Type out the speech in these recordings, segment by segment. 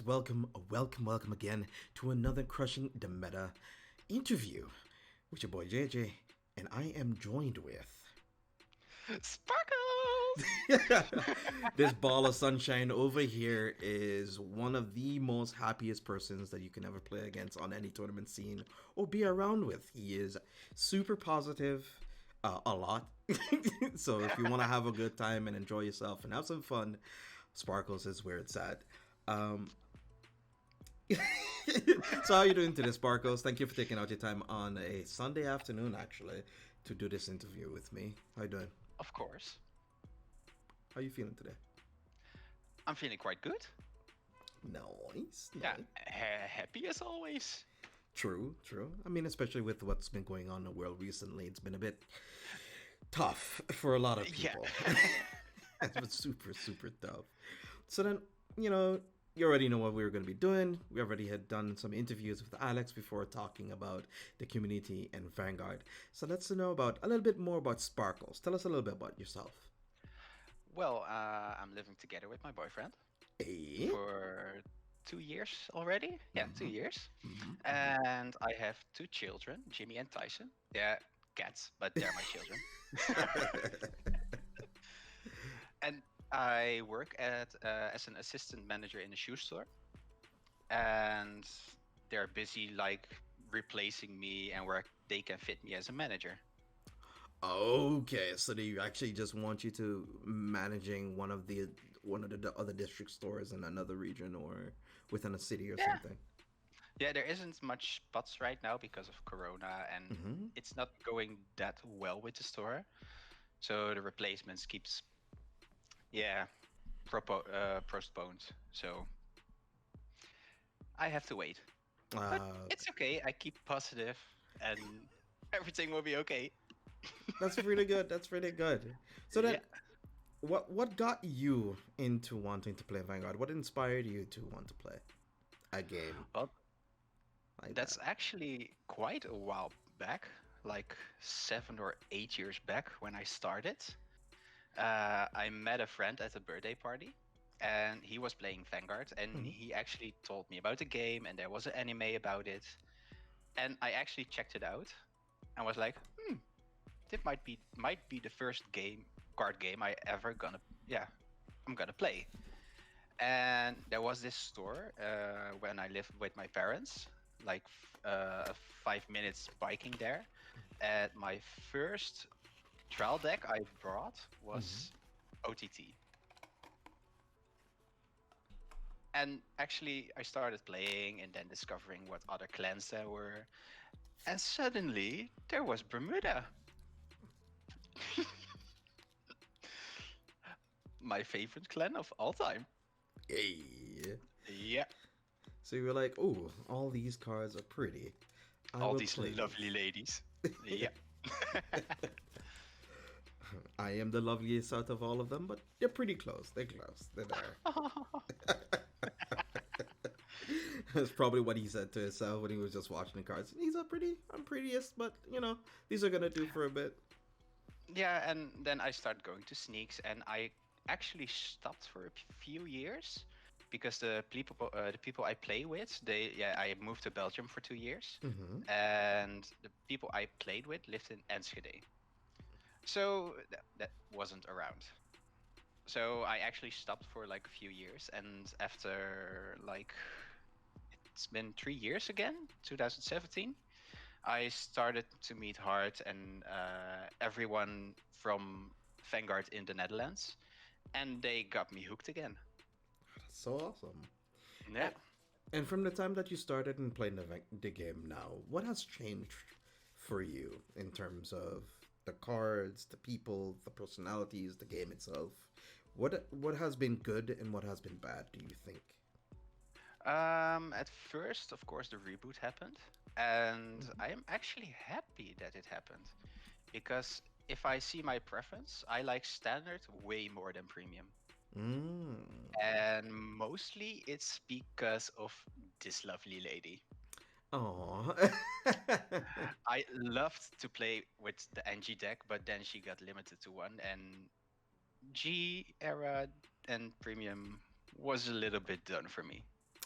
welcome again to another Crushing the Meta interview with your boy JJ, and I am joined with Sparkles! this ball of sunshine over here is one of the most happiest persons that you can ever play against on any tournament scene or be around with. He is super positive, a lot. So if you want to have a good time and enjoy yourself and have some fun, Sparkles is where it's at. So how are you doing today, Sparkles? Thank you for taking out your time on a Sunday afternoon, actually, to do this interview with me. How you doing? Of course. How you feeling today? I'm feeling quite good. Nice. Yeah, happy as always. True. I mean, especially with what's been going on in the world recently, it's been a bit tough for a lot of people. Yeah. It's been super tough. So then, you already know what we were going to be doing. We already had done some interviews with Alex before talking about the community and Vanguard. So let's know about a little bit more about Sparkles. Tell us a little bit about yourself. Well, I'm living together with my boyfriend Hey. for 2 years already. Yeah, 2 years. Mm-hmm. And I have 2 children, Jimmy and Tyson. They're cats, but they're my children. And I work as an assistant manager in a shoe store. And they're busy replacing me and where they can fit me as a manager. Okay, so they actually just want you to managing one of the other district stores in another region or within a city or something. Yeah, there isn't much spots right now because of Corona, and it's not going that well with the store. So the replacements keeps, postponed. So I have to wait. But it's okay. I keep positive, and everything will be okay. That's really good. So then, what got you into wanting to play Vanguard? What inspired you to want to play a game? Well, like that's that? actually quite a while back, like 7 or 8 years back when I started. I met a friend at a birthday party, and he was playing Vanguard, and he actually told me about the game, and there was an anime about it, and I actually checked it out, and was like, this might be the first card game I'm gonna play. And there was this store when I lived with my parents, 5 minutes biking there. And my first trial deck I brought was OTT. And actually, I started playing and then discovering what other clans there were. And suddenly, there was Bermuda. My favorite clan of all time. Hey. Yeah. So you were like, "Oh, all these cards are pretty. All these lovely ladies." Yeah. I am the loveliest out of all of them, but they're pretty close. They're close. They're there. That's probably what he said to himself when he was just watching the cards. I'm prettiest, but these are gonna do for a bit. Yeah, and then I started going to sneaks, and I actually stopped for a few years because the people I play with, I moved to Belgium for 2 years, and the people I played with lived in Enschede, so that wasn't around. So I actually stopped for a few years, and after it's been 3 years again, 2017. I started to meet Hart and everyone from Vanguard in the Netherlands, and they got me hooked again. That's so awesome. Yeah. And from the time that you started and playing the game now, what has changed for you in terms of the cards, the people, the personalities, the game itself? What has been good and what has been bad, do you think? At first, of course, the reboot happened, and I am actually happy that it happened, because if I see my preference, I like standard way more than premium. And mostly it's because of this lovely lady. Aww. I loved to play with the NG deck, but then she got limited to one, and G era and premium was a little bit done for me.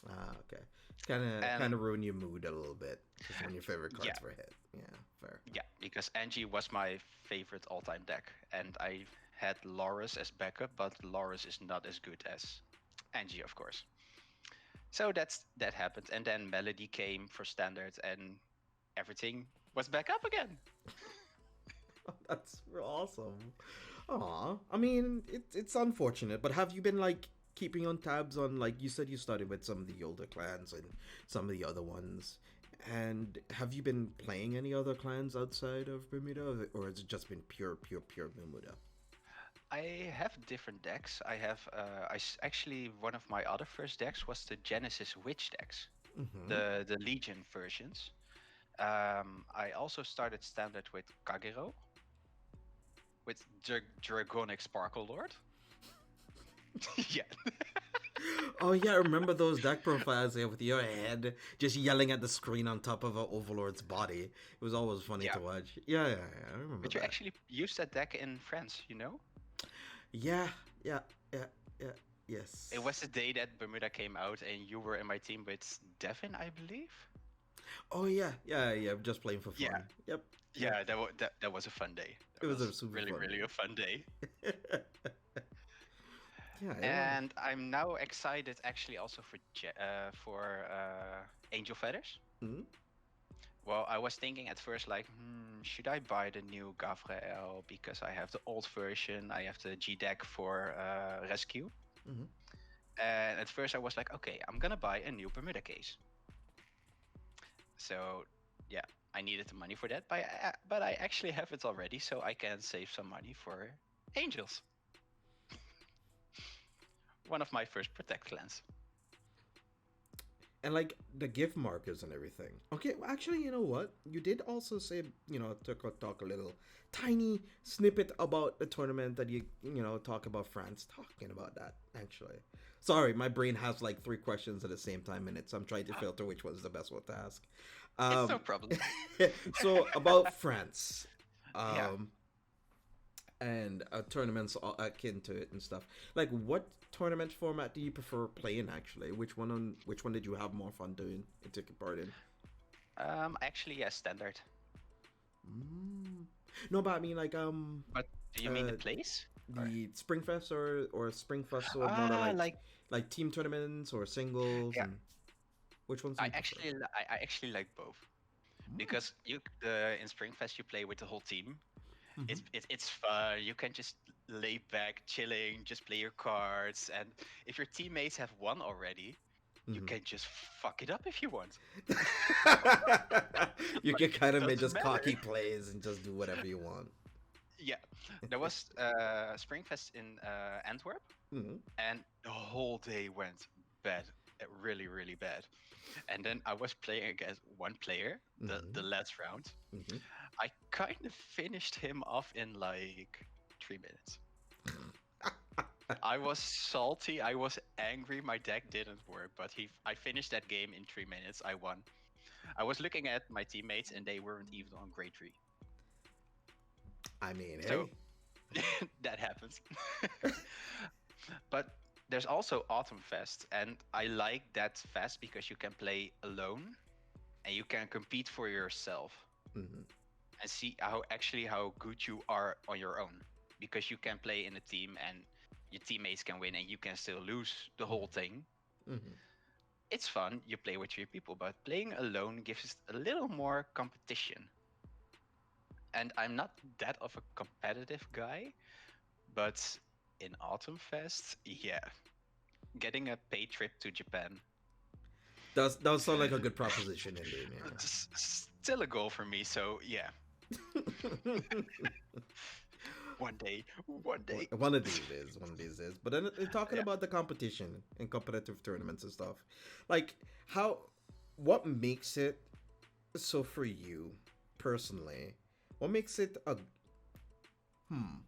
Ah, okay. Kind of ruin your mood a little bit just when your favorite Yeah, cards were hit. Yeah, fair. yeah, because Angie was my favorite all-time deck, and I had Loris as backup, but Loris is not as good as Angie, of course. So that happened, and then Melody came for standard, and everything was back up again. That's awesome. Aw, I mean, it's unfortunate, but have you been like keeping on tabs on, like you said you started with some of the older clans and some of the other ones, and have you been playing any other clans outside of Bermuda, or has it just been pure Bermuda? I have different decks. I have actually one of my other first decks was the Genesis Witch decks, Mm-hmm. the Legion versions. I also started standard with Kagero, with Dragonic Sparkle Lord. Yeah. Oh yeah, I remember those deck profiles there with your head just yelling at the screen on top of an Overlord's body. It was always funny Yeah. to watch. Yeah, I remember But you that. actually used that deck in France, you know? Yeah, yeah, yeah, yeah, yes. It was the day that Bermuda came out, and you were in my team with Devin, I believe. Oh yeah, just playing for Yeah, fun. Yep, yep. yeah, that was a fun day. It That was a was super really, fun really a fun day. day. Yeah, it was. And I'm now excited actually also for Angel Feathers. Hmm. Well, I was thinking at first like, should I buy the new Gavrael because I have the old version, I have the G deck for Rescue. Hmm. And at first I was like, okay, I'm gonna buy a new Bermuda case. So yeah, I needed the money for that, but I actually have it already, so I can save some money for Angels. One of my first Protect clans. And like the gift markers and everything. Okay, well, actually, you know what? You did also say, talk a little tiny snippet about the tournament that you talk about France. Talking about that, actually. Sorry, my brain has like three questions at the same time in it, so I'm trying to filter which one's the best one to ask. It's no Um, problem. so about France, Yeah. um, and tournaments akin to it and stuff. Like, what tournament format do you prefer playing? Actually, which one did you have more fun doing and taking part in? Actually, yeah, standard. Mm. No, but I mean like But do you mean the uh place? Or the Springfest or Springfest or more ah, like like like team tournaments or singles, yeah, and which ones do you prefer? I actually like both Mm. because in Springfest you play with the whole team. Mm-hmm. It's fun. You can just lay back, chilling, just play your cards, and if your teammates have won already, you Mm-hmm. can just fuck it up if you want. You Like can it kind of make doesn't just matter. cocky plays and just do whatever you want. Yeah, there was Springfest in Antwerp, Mm-hmm. and the whole day went bad, really, really bad. And then I was playing against one player, the Mm-hmm. last round. Mm-hmm. I kind of finished him off in like 3 minutes. I was salty. I was angry. My deck didn't work, but I finished that game in 3 minutes. I won. I was looking at my teammates, and they weren't even on grade 3. I mean, So hey. that happens. But there's also Autumn Fest, and I like that fest because you can play alone and you can compete for yourself Mm-hmm. and see how good you are on your own, because you can play in a team and your teammates can win and you can still lose the whole thing. Mm-hmm. It's fun, you play with 3 people, but playing alone gives a little more competition. And I'm not that of a competitive guy, but in Autumn Fest, yeah, getting a paid trip to Japan, Does sound like a good proposition indeed, it's still a goal for me. So yeah, yeah. one day, one day. One of these days. But then talking Yeah. about the competition and competitive tournaments and stuff, like what makes it so for you personally? What makes it a hmm?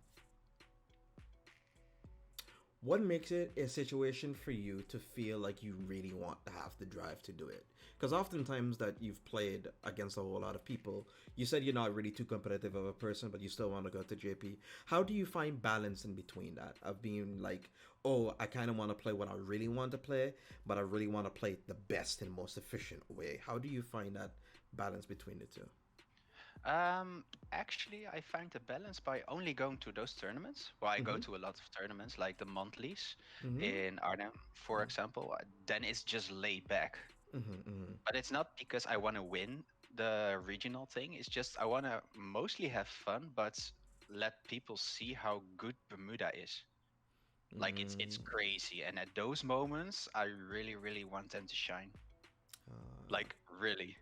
What makes it a situation for you to feel like you really want to have the drive to do it? Because oftentimes that you've played against a whole lot of people, you said you're not really too competitive of a person, but you still want to go to JP. How do you find balance in between that of being like, oh, I kind of want to play what I really want to play, but I really want to play it the best and most efficient way? How do you find that balance between the two? Actually, I find the balance by only going to those tournaments. Well, I go Mm-hmm. to a lot of tournaments, like the monthlies Mm-hmm. in Arnhem, for example. Then it's just laid back. Mm-hmm. Mm-hmm. But it's not because I want to win the regional thing. It's just I want to mostly have fun, but let people see how good Bermuda is. Like it's Mm-hmm. crazy, and at those moments, I really, really want them to shine. Like really.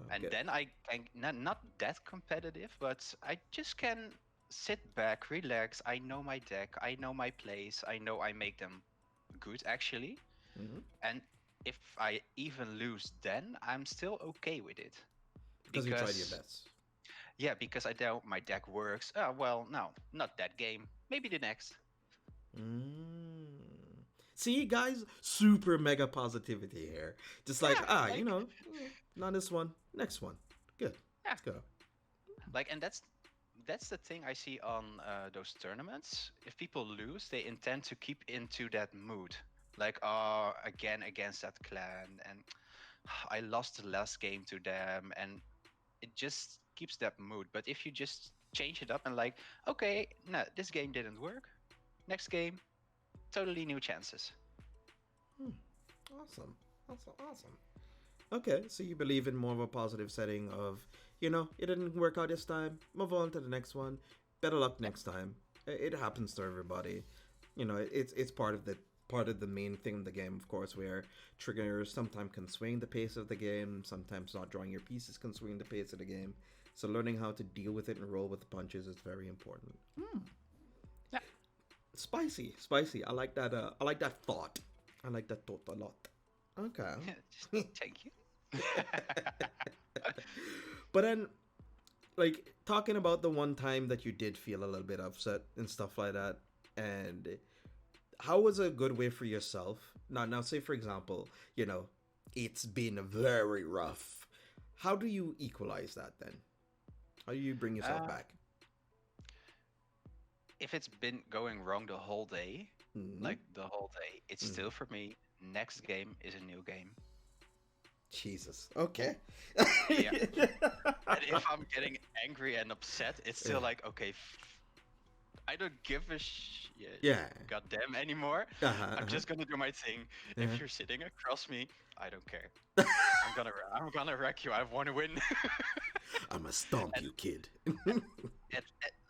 And Okay. then I can not that competitive, but I just can sit back, relax. I know my deck, I know my plays, I know I make them good actually. Mm-hmm. And if I even lose, then I'm still okay with it Because you tried your because best. yeah, because I know my deck works. Well, no, not that game. Maybe the next. Mm. See, guys, super mega positivity here. Just like, Yeah, you like know, not this one, next one. Good. yeah, Let's go. like, and that's the thing I see on those tournaments. If people lose, they intend to keep into that mood. Like, oh, again against that clan, and I lost the last game to them, and it just keeps that mood. But if you just change it up and like, okay, no, this game didn't work. Next game, totally new chances. Hmm. Awesome. Awesome. Awesome. Okay, so you believe in more of a positive setting of, it didn't work out this time, move on to the next one. Better luck Yep. next time. It happens to everybody. It's part of the main thing of the game, of course, where triggers sometimes can swing the pace of the game, sometimes not drawing your pieces can swing the pace of the game. So learning how to deal with it and roll with the punches is very important. Yeah. Spicy, spicy. I like that. I like that thought. I like that thought a lot. Okay. Thank you. But then, like, talking about the one time that you did feel a little bit upset and stuff like that, and how was a good way for yourself? Now, say for example, it's been very rough. How do you equalize that then? How do you bring yourself uh, back? if it's been going wrong the whole day, Mm-hmm. like the whole day, it's Mm-hmm. still for me. Next game is a new game. Jesus. Okay. Yeah. And if I'm getting angry and upset, it's still Yeah. like, okay, I don't give a shit, Yeah. goddamn anymore. Uh-huh, I'm uh-huh. just gonna do my thing. Uh-huh. If you're sitting across me, I don't care. I'm gonna wreck you. I want to win. I'ma stomp and you, kid.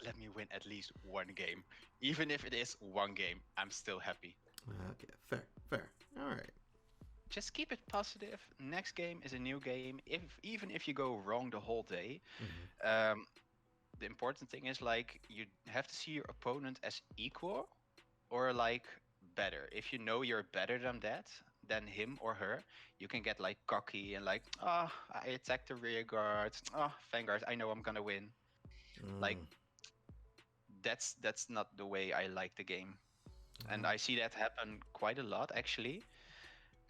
let me win at least one game. Even if it is one game, I'm still happy. Okay, fair, fair. All right. Just keep it positive. Next game is a new game. If even if you go wrong the whole day, Mm-hmm. um, the important thing is like you have to see your opponent as equal or like better. If you know you're better than him or her, you can get like cocky and like, oh, I attacked the rear guard. Oh, Vanguard, I know I'm gonna win. Like Mm. that's not the way I like the game. And Oh. I see that happen quite a lot actually.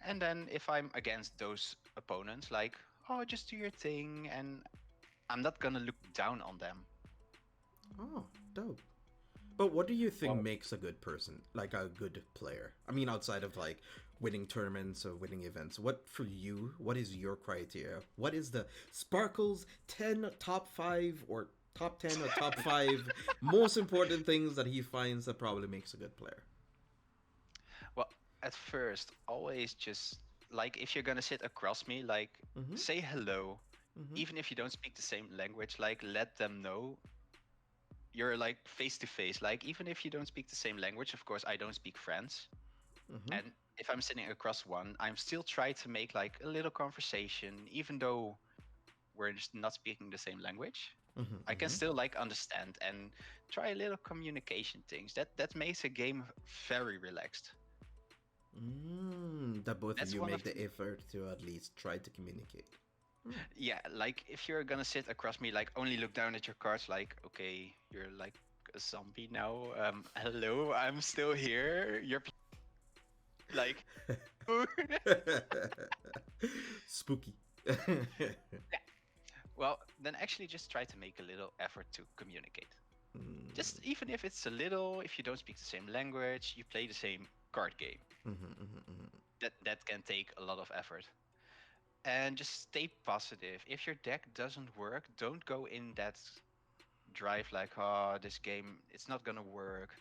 And then if I'm against those opponents, like, oh, just do your thing, and I'm not gonna look down on them. Oh, dope. But what do you think Well, makes a good person, like a good player? I mean, outside of like winning tournaments or winning events, what for you, what is your criteria? What is the Sparkles 10 top 5 or top 10 or top 5 most important things that he finds that probably makes a good player? well, at first, always just like if you're gonna sit across me, like Mm-hmm. say hello, Mm-hmm. even if you don't speak the same language, like let them know you're like face to face. Like even if you don't speak the same language, of course, I don't speak French, Mm-hmm. and if I'm sitting across one, I'm still trying to make like a little conversation, even though we're just not speaking the same language. Mm-hmm. I can Mm-hmm. still like understand and try a little communication things. That makes a game very relaxed. That both of That's you one make of the the effort to at least try to communicate. Mm. yeah. Like if you're gonna sit across me, like only look down at your cards, like okay, you're like a zombie now. Hello, I'm still here. You're like, Spooky. well, then actually just try to make a little effort to communicate. Just even if it's a little, if you don't speak the same language, you play the same card game. That can take a lot of effort. And just stay positive. If your deck doesn't work, don't go in that drive like, oh, this game, it's not gonna work.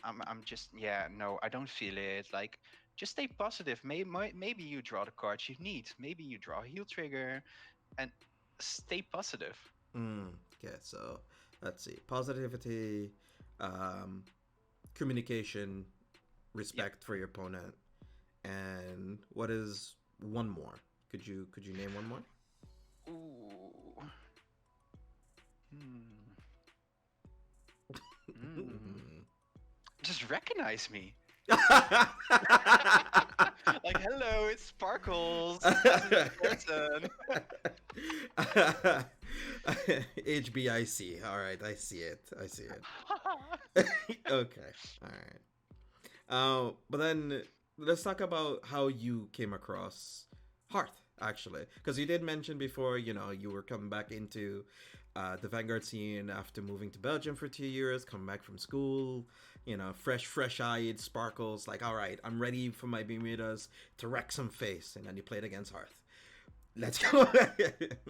I'm just, yeah, no, I don't feel it. Like, just stay positive. Maybe you draw the cards you need. Maybe you draw a heal trigger, and stay positive. Okay, so let's see. Positivity, communication, respect for your opponent, and what is one more? Could you name one more? Ooh. Just recognize me. Like, hello, it's Sparkles. Person. HBIC. All right, I see it. Okay, all right. But then let's talk about how you came across Hearth, actually, because you did mention before, you were coming back into the Vanguard scene after moving to Belgium for 2 years, coming back from school, fresh-eyed Sparkles, like, all right, I'm ready for my Bermudas to wreck some face, and then you played against Hearth. Let's go.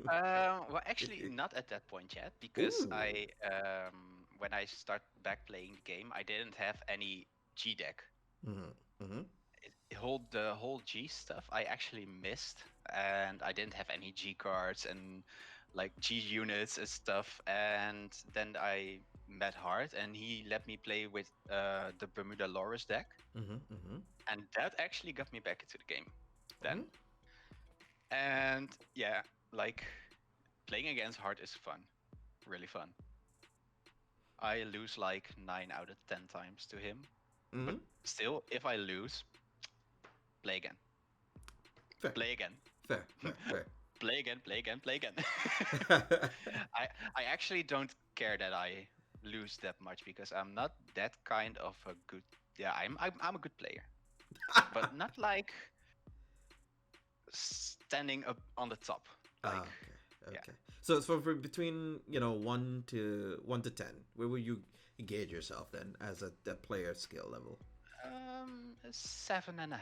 Well, actually, not at that point yet, because when I start back playing the game, I didn't have any G deck. The whole G stuff I actually missed, and I didn't have any G cards and like G units and stuff. And then I met Hart, and he let me play with the Bermuda Loris deck, and that actually got me back into the game then. And yeah, like, playing against Hart is fun, really fun. I lose like 9 out of 10 times to him, but still, if I lose, play again. Fair. Play again. Fair. Play again. I actually don't care that I lose that much, because I'm not that kind of a good. Yeah, I'm a good player, but not like standing up on the top. Like, okay. Yeah. So for between 1 to 10, where will you gauge yourself then as a player skill level? 7.5.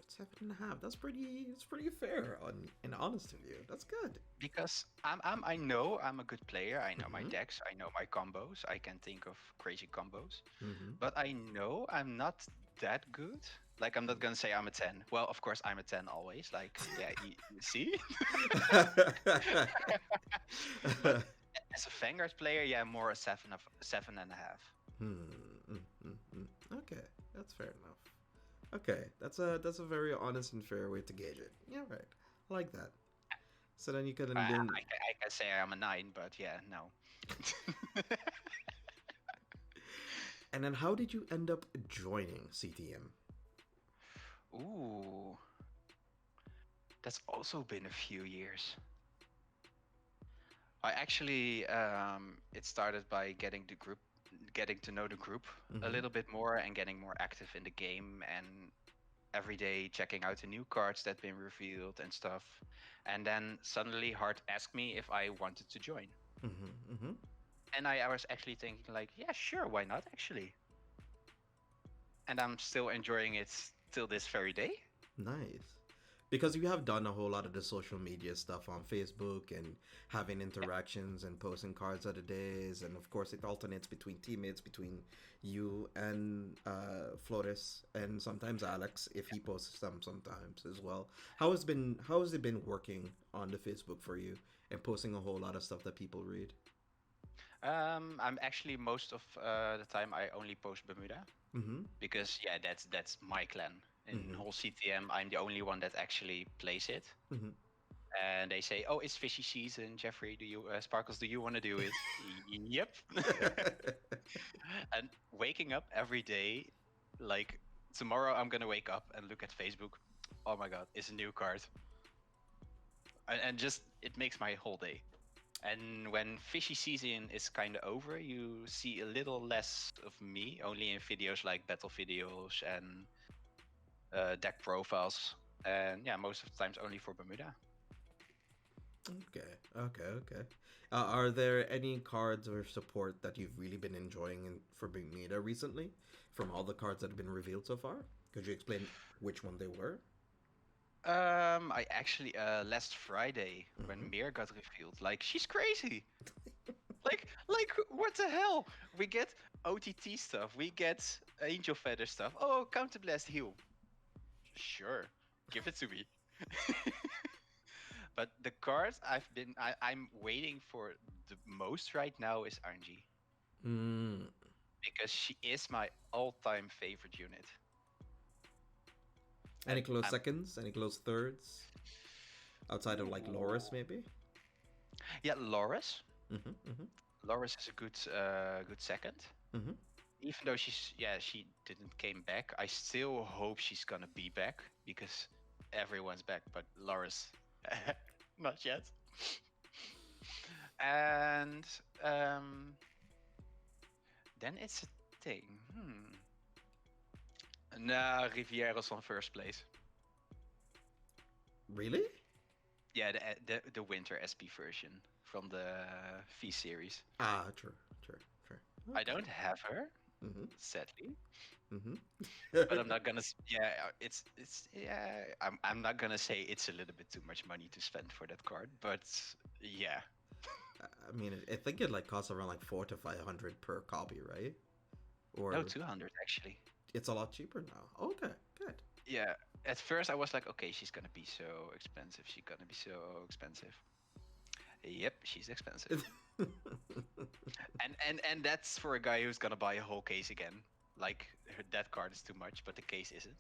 7.5. That's pretty fair. And honest with you, that's good. Because I know I'm a good player. I know my decks. I know my combos. I can think of crazy combos. But I know I'm not that good. Like, I'm not gonna say I'm a 10. Well, of course I'm a 10 always. Like, yeah, you see. But as a Vanguard player, yeah, more a 7.5. Okay, that's fair enough. Okay, that's a very honest and fair way to gauge it. Yeah, right. I like that. So then you can. I can say I'm a 9, but yeah, no. And then how did you end up joining CTM? Ooh, that's also been a few years. I actually, it started by getting to know the group a little bit more, and getting more active in the game, and every day checking out the new cards that been revealed and stuff. And then suddenly Hart asked me if I wanted to join. And I was actually thinking like, yeah, sure, why not actually? And I'm still enjoying it till this very day. Nice. Because you have done a whole lot of the social media stuff on Facebook and having interactions and posting cards of the days, and of course it alternates between teammates, between you and Flores, and sometimes Alex if he posts them sometimes as well. How has it been working on the Facebook for you and posting a whole lot of stuff that people read? I'm actually most of the time I only post Bermuda, because yeah, that's my clan. In whole CTM, I'm the only one that actually plays it. And they say, "Oh, it's fishy season, Jeffrey. Do you, Sparkles? Do you want to do it?" Yep. And waking up every day, like tomorrow, I'm gonna wake up and look at Facebook. Oh my God, it's a new card, and just it makes my whole day. And when fishy season is kind of over, you see a little less of me, only in videos like battle videos and deck profiles. And yeah, most of the times only for Bermuda. Okay. Are there any cards or support that you've really been enjoying for Bermuda recently? From all the cards that have been revealed so far? Could you explain which one they were? I actually last Friday when Mm-hmm. Mir got revealed, like she's crazy. like what the hell? We get OTT stuff, we get Angel Feather stuff. Oh, Counter Blast heal. Sure, give it to me. But the cards I'm waiting for the most right now is RNG Mm. because she is my all-time favorite unit. Any And close I'm seconds? Any close thirds? Outside of like Loris, Ooh. maybe? Yeah, Loris. Mm-hmm. Mm-hmm. Loris is a good second. Mm-hmm. Even though she didn't came back, I still hope she's gonna be back because everyone's back, but Loris not yet. And then it's a thing. Nah, Riviero's on first place. Really? Yeah, the winter SP version from the V series. Ah, true. I Okay. don't have her, Mm-hmm. sadly, Mm-hmm. but I'm not gonna. Yeah, it's yeah. I'm not gonna say it's a little bit too much money to spend for that card, but yeah. I mean, I think it like costs around like 400 to 500 per copy, right? No, Or 200 actually. it's a lot cheaper now. Okay, good. Yeah. At first, I was like, okay, she's gonna be so expensive. She's gonna be so expensive. Yep, she's expensive. And that's for a guy who's gonna buy a whole case again. Like that card is too much, but the case isn't.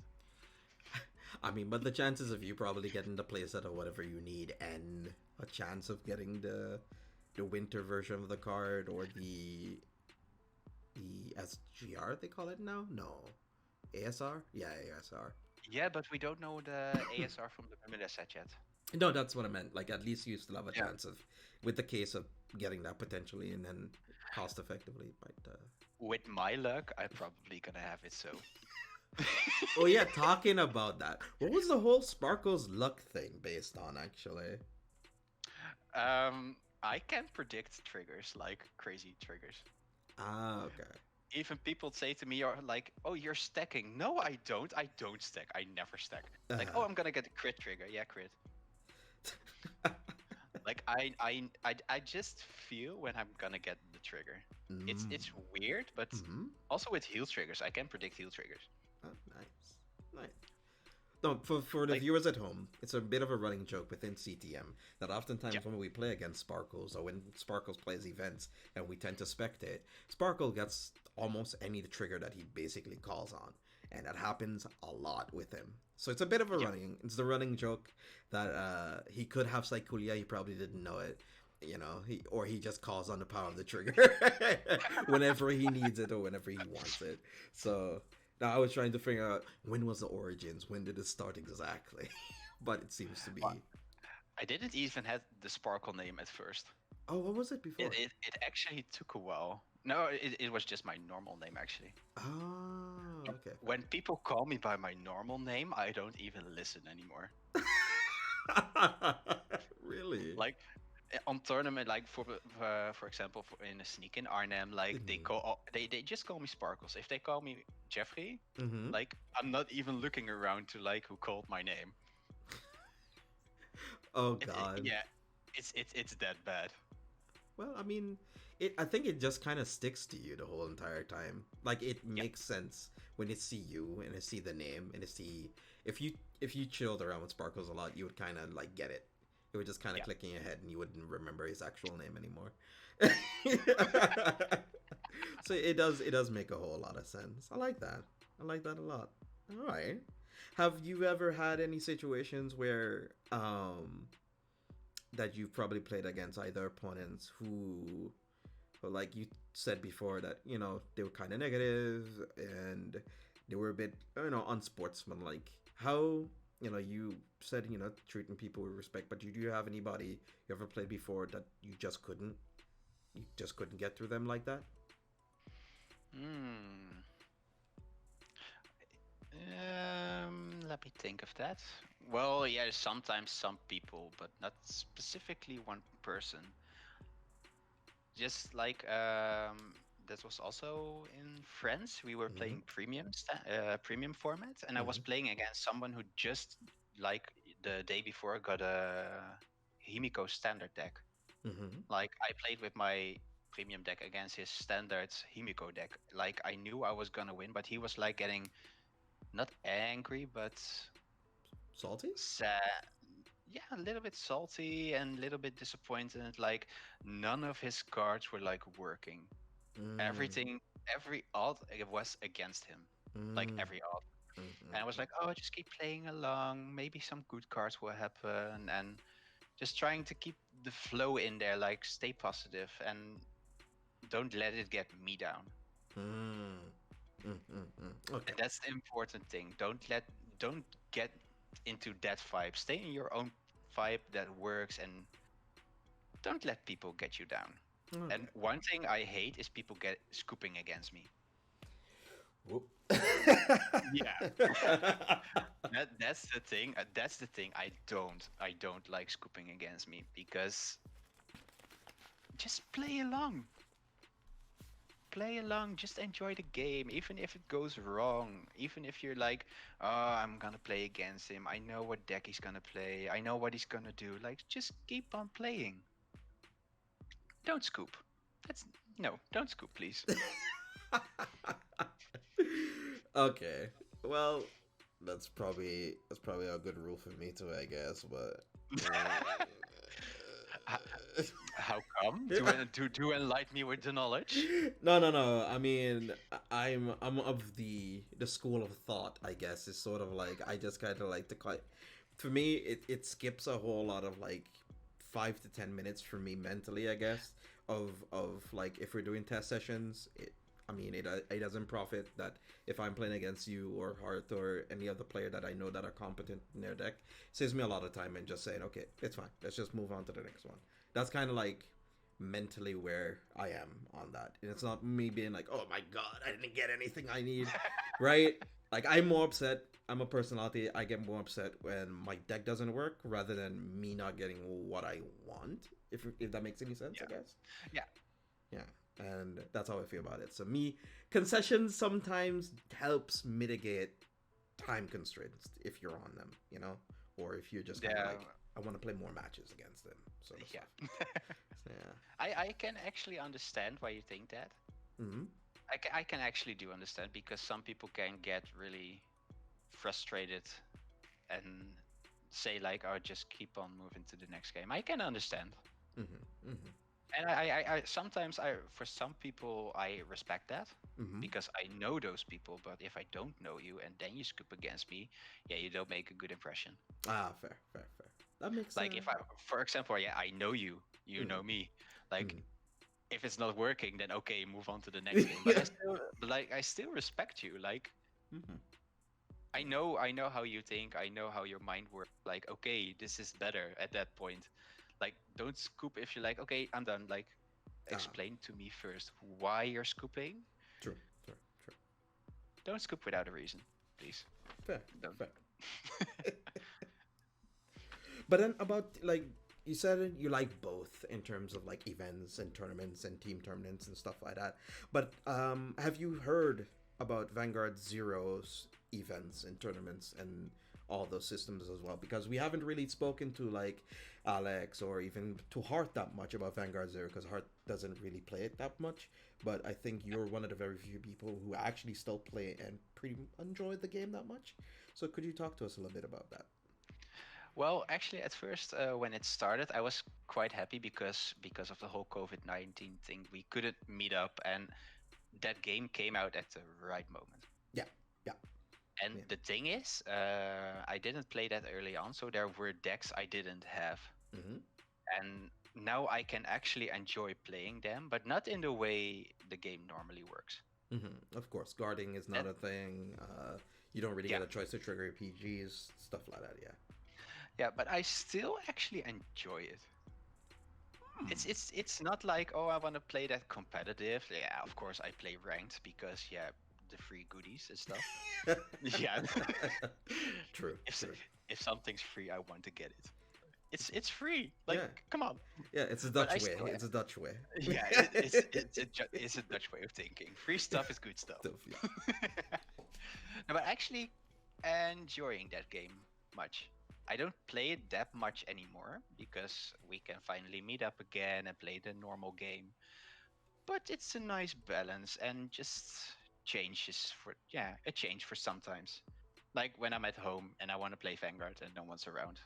I mean, but the chances of you probably getting the playset or whatever you need, and a chance of getting the winter version of the card or the SGR they call it now? No, ASR? Yeah, ASR. Yeah, but we don't know the ASR from the Bermuda set yet. No, that's what I meant. Like, at least you still have a Yeah. chance of, with the case of getting that potentially, and then cost effectively. But With my luck, I'm probably gonna have it so. oh yeah, talking about that, what was the whole Sparkles luck thing based on? Actually, I can predict triggers like crazy triggers. okay. Even people say to me, "Are like, oh, you're stacking." No, I don't. I don't stack. I never stack. Like, oh, I'm gonna get a crit trigger. Yeah, crit. Like I just feel when I'm gonna get the trigger. It's weird, but Mm-hmm. also with heal triggers, I can predict heal triggers. Oh, nice. No, for the Like, viewers at home, it's a bit of a running joke within CTM that oftentimes yeah, when we play against Sparkles or when Sparkles plays events and we tend to spectate, Sparkle gets almost any trigger that he basically calls on, and that happens a lot with him. So it's a bit of a yeah. it's the running joke that he could have Psychulia, he probably didn't know it. You know, he just calls on the power of the trigger whenever he needs it or whenever he wants it. So now I was trying to figure out when was the origins, when did it start exactly, but it seems to be. Well, I didn't even have the Sparkle name at first. Oh, what was it before? It actually took a while. No, it was just my normal name actually. Oh, okay. When people call me by my normal name, I don't even listen anymore. Really? Like on tournament, like for example, in a sneak in Arnhem, like they just call me Sparkles. If they call me Jeffrey, Mm-hmm. like I'm not even looking around to like who called my name. Oh God. Yeah, it's that bad. Well, I mean, I think it just kind of sticks to you the whole entire time. Like it makes sense when it see you and it see the name and it see if you chilled around with Sparkles a lot, you would kind of like get it. It would just kind of click in your head and you wouldn't remember his actual name anymore. So it does make a whole lot of sense. I like that. I like that a lot. All right. Have you ever had any situations where that you've probably played against either opponents who like you said before that they were kind of negative and they were a bit unsportsmanlike? How you said treating people with respect, but do you have anybody you ever played before that you just couldn't get through them like that? Hmm. Let me think of that. Well, yeah, sometimes some people, but not specifically one person. Just like that was also in France. We were Mm-hmm. playing premium format, and I was Mm-hmm. playing against someone who just like the day before got a Himiko standard deck. Mm-hmm. Like I played with my premium deck against his standard Himiko deck. Like I knew I was gonna win, but he was like getting not angry, but Salty? sad. Yeah, a little bit salty and a little bit disappointed. Like none of his cards were like working. Mm. Everything, every alt it was against him. Like Mm. every alt. And I was Mm-mm. like, oh, just keep playing along. Maybe some good cards will happen. And just trying to keep the flow in there. Like stay positive and don't let it get me down. Mm. Mm-mm. Okay. And that's the important thing. Don't get into that vibe. Stay in your own vibe that works and don't let people get you down. And Okay. one thing I hate is people get scooping against me. Whoop. Yeah. That's the thing. That's the thing. I don't like scooping against me because just play along. Play along, just enjoy the game, even if it goes wrong. Even if you're like, oh, I'm gonna play against him. I know what deck he's gonna play. I know what he's gonna do. Like, just keep on playing. Don't scoop. That's no, don't scoop, please. Okay. Well, that's probably a good rule for me too, I guess. But H- How come? Do enlighten me with the knowledge. no, no, no. I mean, I'm of the school of thought. I guess is sort of like I just kind of like to quite. For me, it skips a whole lot of like 5 to 10 minutes for me mentally. I guess of like if we're doing test sessions, I mean, it doesn't profit that if I'm playing against you or Hearth or any other player that I know that are competent in their deck, saves me a lot of time and just saying, okay, it's fine. Let's just move on to the next one. That's kind of like mentally where I am on that. And it's not me being like, oh my god, I didn't get anything I need, right? Like I'm more upset. I'm a personality. I get more upset when my deck doesn't work rather than me not getting what I want. If that makes any sense, Yeah. I guess. Yeah. Yeah, and that's how I feel about it. So me, concessions sometimes helps mitigate time constraints if you're on them, or if you're just kind of Yeah. like, I want to play more matches against them, sort of stuff. Yeah. Yeah. I can actually understand why you think that. Mm-hmm. I can actually do understand because some people can get really frustrated and say like, "Oh, just keep on moving to the next game." I can understand, Mm-hmm. Mm-hmm. and I sometimes for some people I respect that Mm-hmm. because I know those people. But if I don't know you and then you scoop against me, yeah, you don't make a good impression. Ah, fair, fair, fair. That makes Like if I, for example, yeah, I know you, you Mm-hmm. know me, like. Mm-hmm. If it's not working, then okay, move on to the next game. But I still respect you. Like Mm-hmm. I know how you think. I know how your mind works. Like, okay, this is better at that point. Like, don't scoop if you're like, okay, I'm done. Like, Ah, explain to me first why you're scooping. true, true, true. Don't scoop without a reason, please. Fair, Don't. fair. But then about like you said you like both in terms of like events and tournaments and team tournaments and stuff like that. But have you heard about Vanguard Zero's events and tournaments and all those systems as well? Because we haven't really spoken to like Alex or even to Hearth that much about Vanguard Zero because Hearth doesn't really play it that much. But I think you're one of the very few people who actually still play and pretty enjoy the game that much. So could you talk to us a little bit about that? Well, actually, at first, when it started, I was quite happy because of the whole COVID-19 thing. We couldn't meet up, and that game came out at the right moment. Yeah, yeah, And yeah. the thing is, I didn't play that early on, so there were decks I didn't have. Mm-hmm. And now I can actually enjoy playing them, but not in the way the game normally works. Mm-hmm. Of course, guarding is not That a thing. You don't really Yeah. get a choice to trigger PGs, stuff like that. Yeah. Yeah, but I still actually enjoy it. It's not like, oh, I want to play that competitive. Yeah, of course I play ranked because yeah, the free goodies and stuff. Yeah. True. if True. if something's free, I want to get it. It's free. Like, Yeah. come on. Yeah. It's a But I Dutch way. still, It's a Dutch way. yeah, it's a Dutch way of thinking. Free stuff is good stuff. Stuff, yeah. No, but actually enjoying that game much. I don't play it that much anymore because we can finally meet up again and play the normal game. But it's a nice balance and just changes for, yeah, a change for sometimes. Like when I'm at home and I want to play Vanguard and no one's around,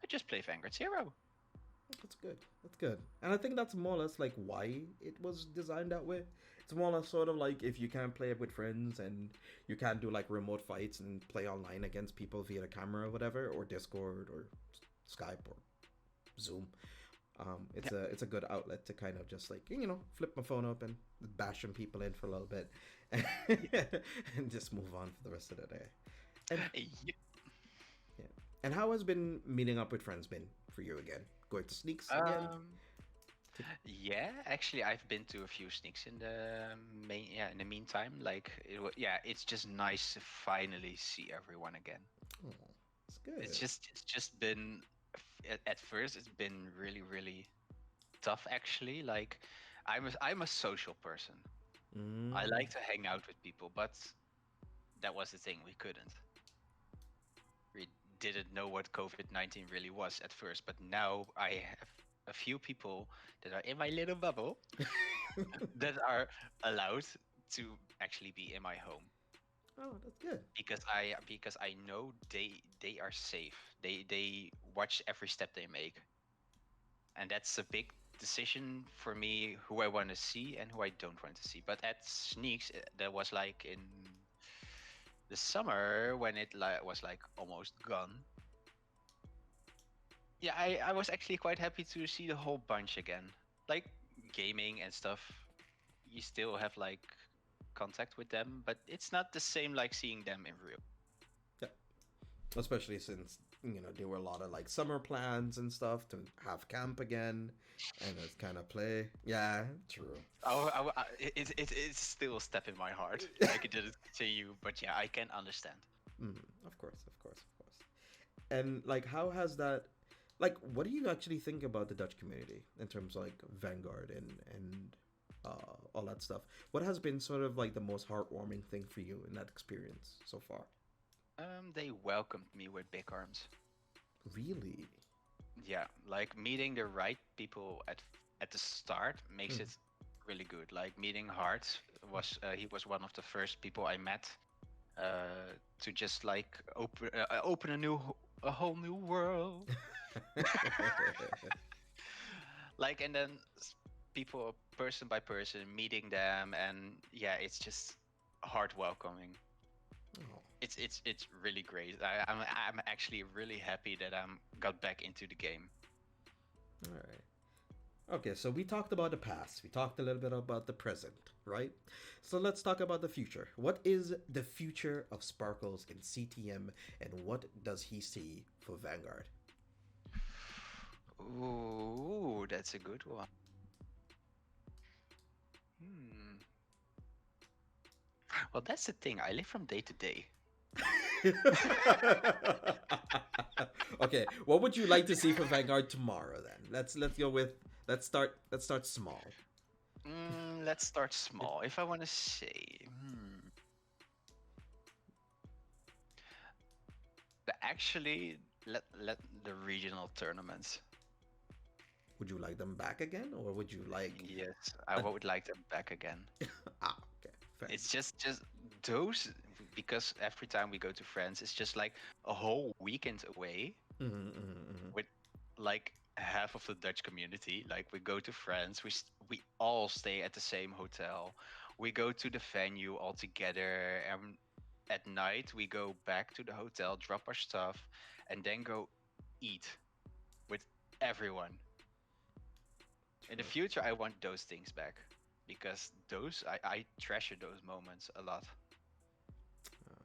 I just play Vanguard Zero. That's good. That's good. And I think that's more or less like why it was designed that way. It's more or less sort of like if you can't play it with friends and you can't do like remote fights and play online against people via the camera or whatever, or Discord or Skype or Zoom. It's a good outlet to kind of just like, flip my phone up and bash some people in for a little bit and just move on for the rest of the day. And, Yep. yeah. And how has been meeting up with friends been for you again? Going to sneaks again? Yeah, actually, I've been to a few sneaks in in the meantime. Like, it's just nice to finally see everyone again. Oh, it's good. It's just been at first it's been really really tough actually. Like, I'm a social person. I like to hang out with people, but that was the thing, we couldn't. We didn't know what COVID-19 really was at first, but now I have a few people that are in my little bubble that are allowed to actually be in my home. Oh, that's good. Because I know they are safe. They watch every step they make, and that's a big decision for me, who I want to see and who I don't want to see. But at sneaks, that was like in the summer when it was like almost gone. Yeah, I was actually quite happy to see the whole bunch again. Like, gaming and stuff, you still have like contact with them, but it's not the same like seeing them in real. Yeah. Especially since, there were a lot of like summer plans and stuff to have camp again and just kind of play. Yeah, true. It's still a step in my heart. Like, it didn't continue, but yeah, I can understand. Of course, of course, of course. And like, how has that? Like, what do you actually think about the Dutch community in terms of like Vanguard and all that stuff? What has been sort of like the most heartwarming thing for you in that experience so far? They welcomed me with big arms. Really? Yeah, like meeting the right people at the start makes it really good. Like meeting Hart was he was one of the first people I met to just like open a whole new world. Like, and then people person by person meeting them, and yeah, it's just heart welcoming. Oh. It's really great. I'm actually really happy that I got back into the game. All right. Okay, so we talked about the past. We talked a little bit about the present, right? So let's talk about the future. What is the future of Sparkles in CTM, and what does he see for Vanguard? Ooh, that's a good one. Well, that's the thing. I live from day to day. Okay, what would you like to see for Vanguard tomorrow then? Let's go with let's start small. Let's start small. If I want to say, but actually, let the regional tournaments. Would you like them back again, or would you like? Yes, I would like them back again. Okay. Fair. It's just those, because every time we go to France, it's just like a whole weekend away with like half of the Dutch community. Like, we go to France, we all stay at the same hotel. We go to the venue all together, and at night we go back to the hotel, drop our stuff, and then go eat with everyone. In the future, I want those things back, because I treasure those moments a lot.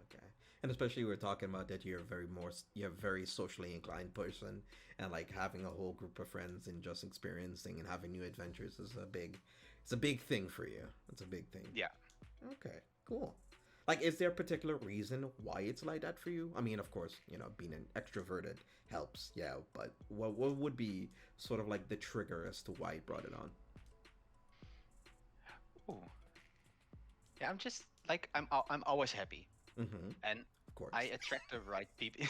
Okay. And especially we're talking about that you're a very socially inclined person, and like having a whole group of friends and just experiencing and having new adventures is it's a big thing for you. It's a big thing. Yeah. Okay, cool. Like, is there a particular reason why it's like that for you? I mean, of course, being an extroverted helps, yeah, but what would be sort of like the trigger as to why it brought it on? Ooh. Yeah, I'm just like I'm always happy, Mm-hmm. and Of course. I attract the right people.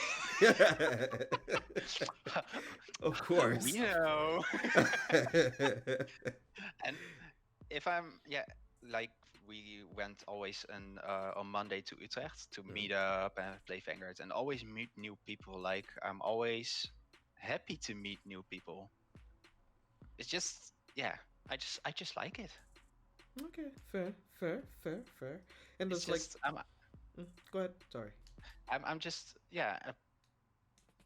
Of course. We know. And if I'm like we went always on Monday to Utrecht to meet up and play Vanguard and always meet new people. Like I'm always happy to meet new people. It's just I just like it. Okay, fair. And It's it's like, just go ahead. Sorry. I'm just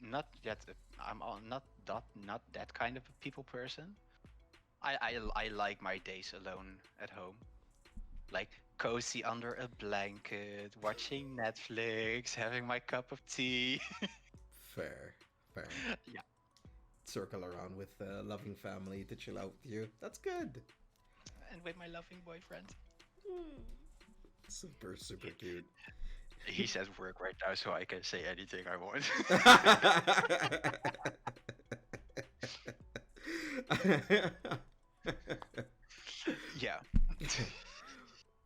not yet I'm not that kind of a people person. I like my days alone at home, like cozy under a blanket, watching Netflix, having my cup of tea. Fair. Yeah, Circle around with a loving family to chill out with you. That's good. and with my loving boyfriend. Super cute. He's at work right now, so I can say anything I want. Yeah.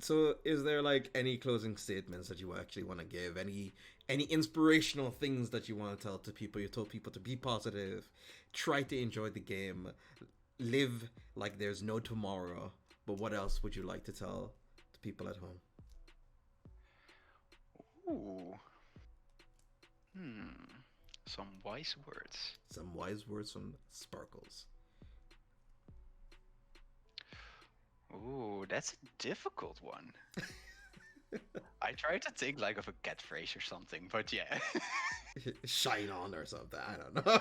So, is there like any closing statements that you actually want to give? Any inspirational things that you want to tell to people? You told people to be positive, try to enjoy the game, live like there's no tomorrow. But what else would you like to tell to people at home? Ooh. Some wise words. Some wise words from Sparkles. Ooh, that's a difficult one. I tried to think like of a catchphrase or something, but yeah. Shine on or something. I don't know.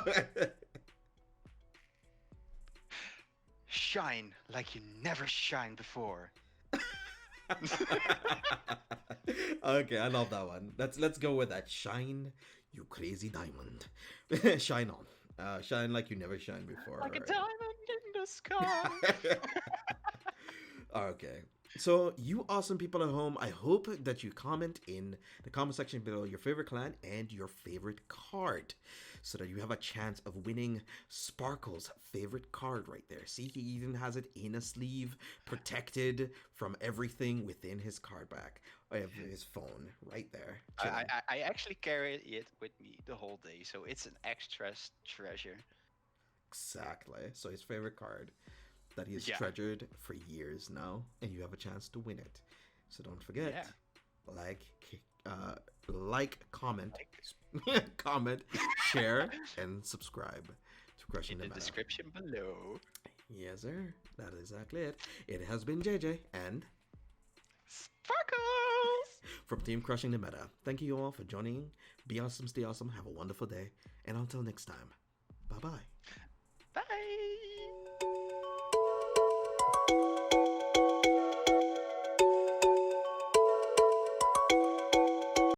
Shine like you never shined before. Okay, I love that one. Let's go with that. Shine, you crazy diamond. Shine on. Shine like you never shined before. Like a right? diamond in the sky. Okay. So, you awesome people at home, I hope that you comment in the comment section below your favorite clan and your favorite card so that you have a chance of winning Sparkle's favorite card right there. See, he even has it in a sleeve, protected from everything within his card back. I have his phone right there. I actually carry it with me the whole day, so it's an extra treasure. Exactly. So, his favorite card that he has Yeah. treasured for years now, and you have a chance to win it. So don't forget, comment, comment, share, and subscribe to Crushing In the the Meta. description below. Yes, sir. That is exactly it. It has been JJ and Sparkles! from Team Crushing the Meta. Thank you all for joining. Be awesome, stay awesome. Have a wonderful day, and until next time, bye bye. Bye!